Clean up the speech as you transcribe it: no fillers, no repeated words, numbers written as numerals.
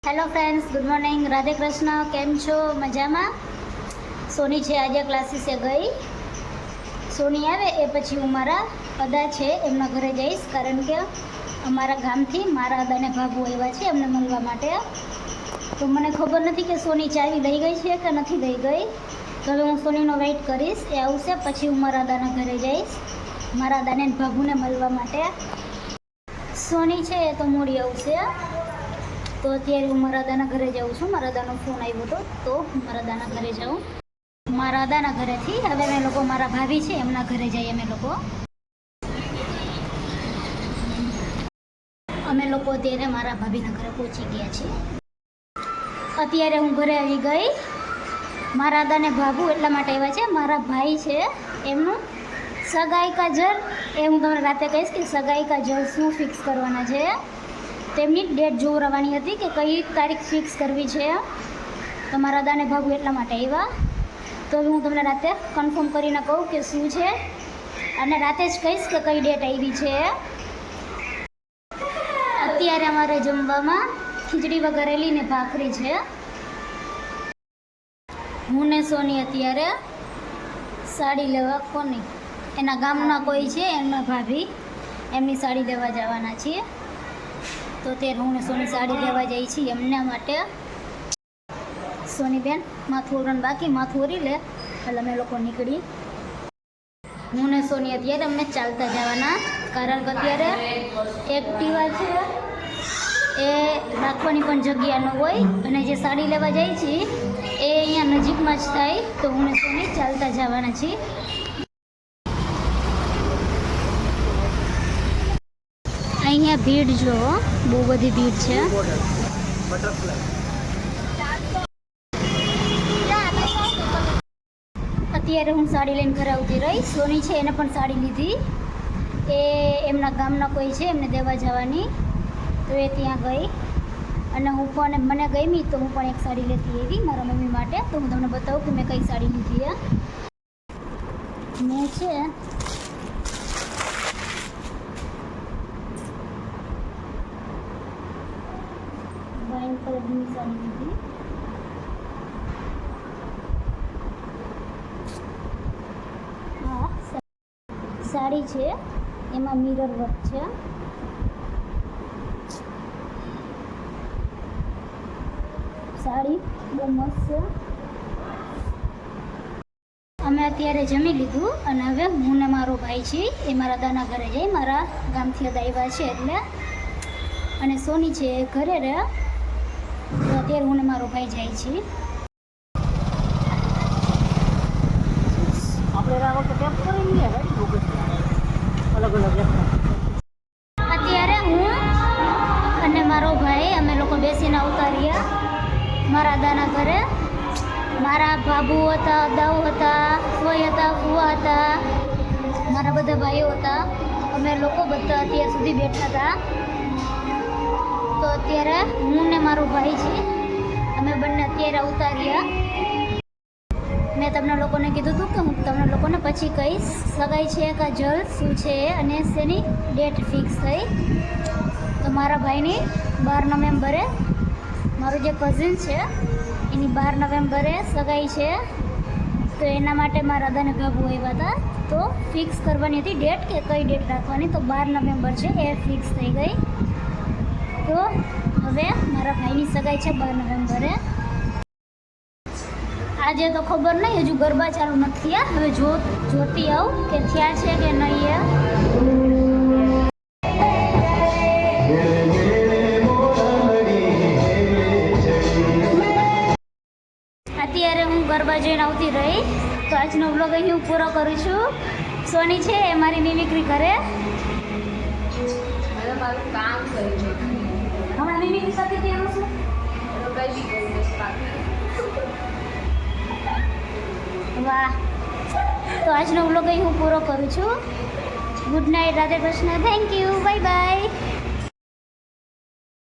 Hello friends, good morning. Radhe Krishna. કેમ છો? મજામાં? સોની છે આજે ક્લાસીસે ગઈ. સોની આવે એ પછી હું મારા અદા છે એમના ઘરે જઈશ, કારણ કે અમારા ગામથી મારા અદાને ભાભુ આવ્યા છે એમને મળવા માટે. તો મને ખબર નથી કે સોની ચાવી લઈ ગઈ છે કે નથી લઈ ગઈ. તો હવે હું સોનીનો વેઇટ કરીશ, એ આવશે પછી હું મારા અદાના ઘરે જઈશ મારા અદાને ભાભુને મળવા માટે. સોની છે એ તો મોડી આવશે. તો અત્યારે હું મારા અદાના ઘરે જાઉં છું. મારા અદાનો ફોન આવ્યો હતો તો હું મારા અદાના ઘરે જાઉં. મારા અદાના ઘરેથી હવે અમે લોકો મારા ભાભી છે એમના ઘરે જઈએ. અમે લોકો અત્યારે મારા ભાભીના ઘરે પહોંચી ગયા છીએ. અત્યારે હું ઘરે આવી ગઈ. મારા અદાને ભાભુ એટલા માટે આવ્યા છે, મારા ભાઈ છે એમનું સગાઈ કાજલ. એ હું તમને રાતે કહીશ કે સગાઈ કાજલ શું ફિક્સ કરવાના છે. તેમની ડેટ જોવરાવાની હતી કે કઈ તારીખ ફિક્સ કરવી છે. તો મારા અદાને ભાભુ એટલા માટે આવ્યા. તો હું તમને રાતે કન્ફર્મ કરીને કહું કે શું છે, અને રાતે જ કહીશ કે કઈ ડેટ આવી છે. અત્યારે અમારે જમવામાં ખીચડી વઘારેલી ને ભાખરી છે. હું ને સોની અત્યારે સાડી લેવા કોની એના ગામના કોઈ છે એમના ભાભી એમની સાડી લેવા જવાના છીએ. તો ત્યારે હું ને સોની સાડી લેવા જઈ છીએ એમના માટે. સોની બેન માથું ઓરવાનું બાકી, માથું ઓરી લે એટલે અમે લોકો નીકળી. હું ને સોની અત્યારે અમને ચાલતા જવાના, કારણ કે અત્યારે એક્ટિવા છે એ રાખવાની પણ જગ્યા ન હોય, અને જે સાડી લેવા જાય છે એ અહીંયા નજીકમાં જ થાય. તો હું ને સોની ચાલતા જવાના છીએ. અહીંયા ભીડ જો, બહુ બધી ભીડ છે. અત્યારે હું સાડી લઈને ઘરે આવતી રહી. સોની છે એને પણ સાડી લીધી. એ એમના ગામના કોઈ છે એમને દેવા જવાની, તો એ ત્યાં ગઈ. અને હું પણ મને ગમી તો હું પણ એક સાડી લેતી આવી મારા મમ્મી માટે. તો હું તમને બતાવું કે મેં કઈ સાડી લીધી. મેં છે વાઇન કલરની સાડી લીધી. હા, સાડી છે એમાં મિરર વર્ક છે. સાડી બહુ મસ્ત છે. અમે અત્યારે જમી લીધું અને હવે હું ને મારો ભાઈ છે એ મારા અદાના ઘરે જઈ. મારા ગામથી અદા આવ્યા છે એટલે. અને સોની છે એ ઘરે રહે. તો અત્યારે હું ને મારો ભાઈ જાય છે. અત્યારે હું અને મારો ભાઈ અમે લોકો બેસીને આવતા રહ્યા મારા અદાના ઘરે. મારા ભાભુ હતા, અદાઓ હતા, ફોઈ હતા, ફુવા હતા, મારા બધા ભાઈઓ હતા. અમે લોકો બધા અત્યાર સુધી બેઠા હતા. તો અત્યારે હું ને મારો ભાઈ છે અમે બંને અત્યારે આવતા રહ્યા. મેં તમને લોકોને કીધું હતું કે હું તમને લોકોને પછી કહીશ સગાઈ છે કાજલ શું છે અને શેની ડેટ ફિક્સ થઈ. તો મારા ભાઈની 12 નવેમ્બરે, મારો જે કઝિન છે એની 12 નવેમ્બરે સગાઈ છે. તો એના માટે મારા અદાને ભાભુ આવ્યા હતા. તો ફિક્સ કરવાની હતી ડેટ કે કઈ ડેટ રાખવાની. તો 12 નવેમ્બર છે એ ફિક્સ થઈ ગઈ. તો હવે મારા ભાઈની સગાઈ છે 12 નવેમ્બરે. આજે તો ખબર નહીં, હજુ ગરબા ચાલુ નથી થયા. હવે જોતી આવું કે થયા છે કે નહીં. અત્યારે હું ગરબા જોઈને આવતી રહી. તો આજનો વ્લોગ અહીં હું પૂરો કરું છું. સોની છે એ મારી મિમિક્રી કરે. મારું કામ કરી હમણાં મિમિક્રી સાથે તેનું શું વાહ. તો આજનો વ્લોગ અહીં હું પૂરો કરું છું. Good night, Radhe Krishna, thank you, bye bye.